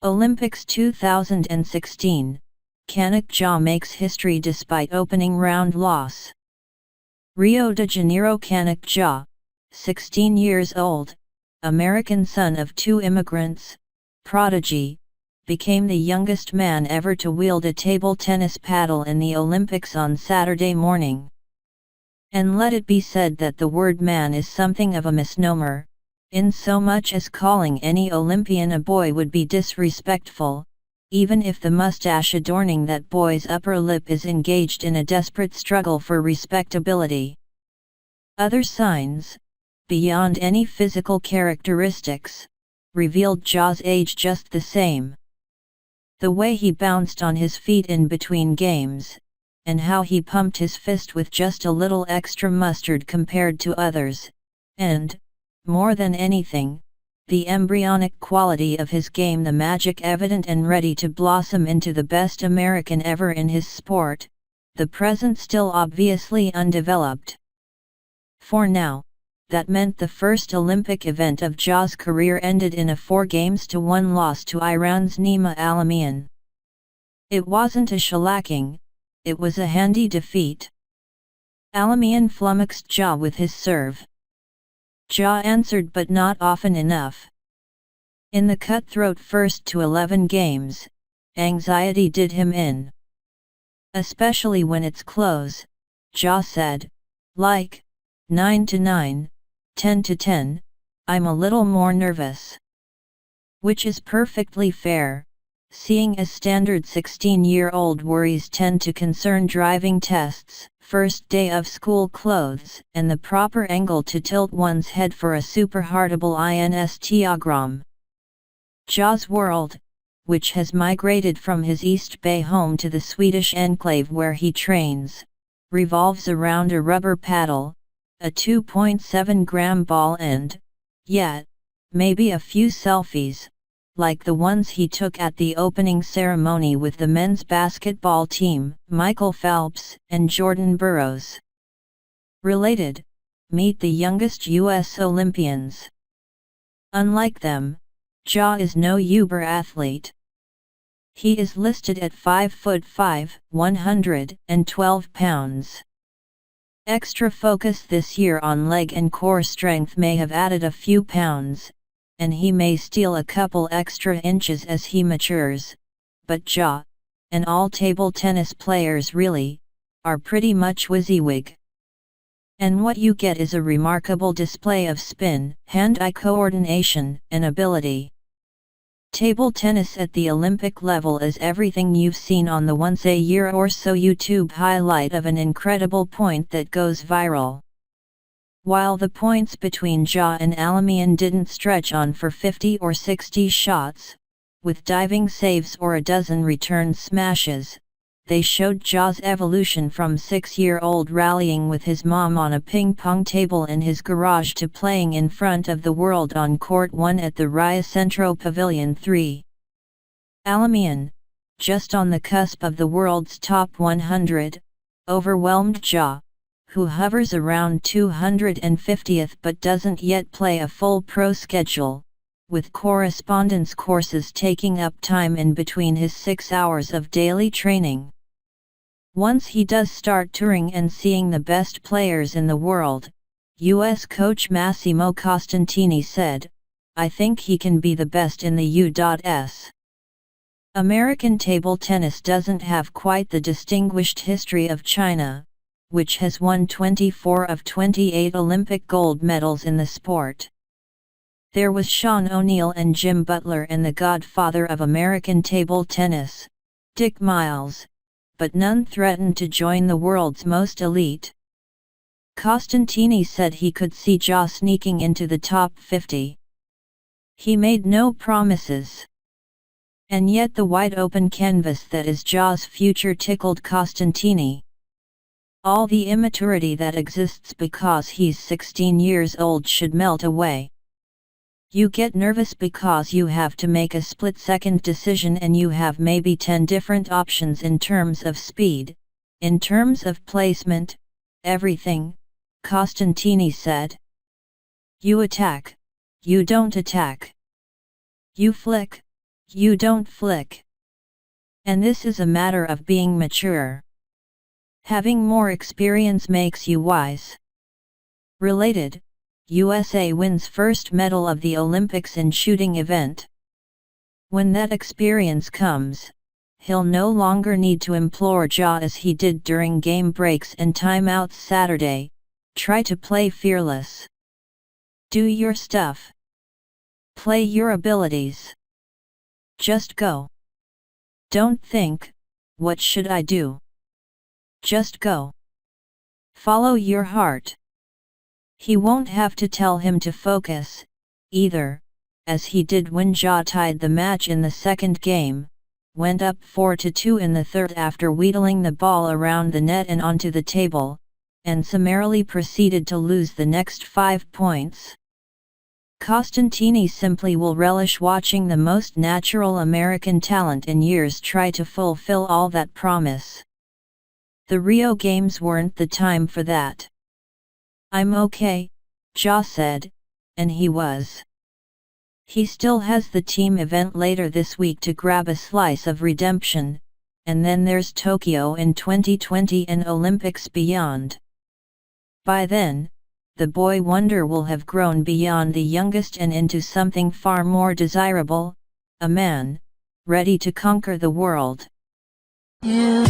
Olympics 2016, Kanak Jha makes history despite opening round loss. Rio de Janeiro. Kanak Jha, 16 years old, American son of two immigrants, prodigy, became the youngest man ever to wield a table tennis paddle in the Olympics on Saturday morning. And let it be said that the word man is something of a misnomer, insomuch as calling any Olympian a boy would be disrespectful, even if the mustache adorning that boy's upper lip is engaged in a desperate struggle for respectability. Other signs, beyond any physical characteristics, revealed Jha's age just the same. The way he bounced on his feet in between games, and how he pumped his fist with just a little extra mustard compared to others, and, more than anything, the embryonic quality of his game, the magic evident and ready to blossom into the best American ever in his sport, the present still obviously undeveloped. For now, that meant the first Olympic event of Jha's career ended in a 4-1 loss to Iran's Nima Alamian. It wasn't a shellacking, it was a handy defeat. Alamian flummoxed Jha with his serve. Jha answered, but not often enough. In the cutthroat first to 11 games, anxiety did him in. Especially when it's close, Jha said, like, 9-9, 10-10, I'm a little more nervous. Which is perfectly fair, seeing as standard 16-year-old worries tend to concern driving tests, first day of school clothes, and the proper angle to tilt one's head for a super-heartable instagram. Jha's world, which has migrated from his East Bay home to the Swedish enclave where he trains, revolves around a rubber paddle, a 2.7-gram ball and, yet, maybe a few selfies, like the ones he took at the opening ceremony with the men's basketball team, Michael Phelps and Jordan Burroughs. Related, meet the youngest U.S. Olympians. Unlike them, Jha is no uber athlete. He is listed at 5'5", 112 pounds. Extra focus this year on leg and core strength may have added a few pounds, and he may steal a couple extra inches as he matures, but Jha, and all table tennis players really, are pretty much WYSIWYG. And what you get is a remarkable display of spin, hand-eye coordination, and ability. Table tennis at the Olympic level is everything you've seen on the once-a-year or so YouTube highlight of an incredible point that goes viral. While the points between Jha and Alamian didn't stretch on for 50 or 60 shots, with diving saves or a dozen return smashes, they showed Jha's evolution from 6-year-old rallying with his mom on a ping-pong table in his garage to playing in front of the world on Court 1 at the Rio Centro Pavilion 3. Alamian, just on the cusp of the world's top 100, overwhelmed Jha, who hovers around 250th but doesn't yet play a full pro schedule, with correspondence courses taking up time in between his 6 hours of daily training. Once he does start touring and seeing the best players in the world, U.S. coach Massimo Costantini said, I think he can be the best in the U.S. American table tennis doesn't have quite the distinguished history of China, which has won 24 of 28 Olympic gold medals in the sport. There was Sean O'Neill and Jim Butler and the godfather of American table tennis, Dick Miles, but none threatened to join the world's most elite. Costantini said he could see Jha sneaking into the top 50. He made no promises. And yet the wide-open canvas that is Jha's future tickled Costantini. All the immaturity that exists because he's 16 years old should melt away. You get nervous because you have to make a split-second decision and you have maybe 10 different options in terms of speed, in terms of placement, everything, Costantini said. You attack. You don't attack. You flick. You don't flick. And this is a matter of being mature. Having more experience makes you wise. Related, USA wins first medal of the Olympics in shooting event. When that experience comes, he'll no longer need to implore Ja as he did during game breaks and timeouts Saturday. Try to play fearless. Do your stuff. Play your abilities. Just go. Don't think, what should I do? Just go. Follow your heart. He won't have to tell him to focus, either, as he did when Ja tied the match in the second game, went up 4-2 in the third after wheedling the ball around the net and onto the table, and summarily proceeded to lose the next 5 points. Costantini simply will relish watching the most natural American talent in years try to fulfill all that promise. The Rio Games weren't the time for that. I'm okay, Ja said, and he was. He still has the team event later this week to grab a slice of redemption, and then there's Tokyo in 2020 and Olympics beyond. By then, the boy wonder will have grown beyond the youngest and into something far more desirable, a man, ready to conquer the world. Yeah.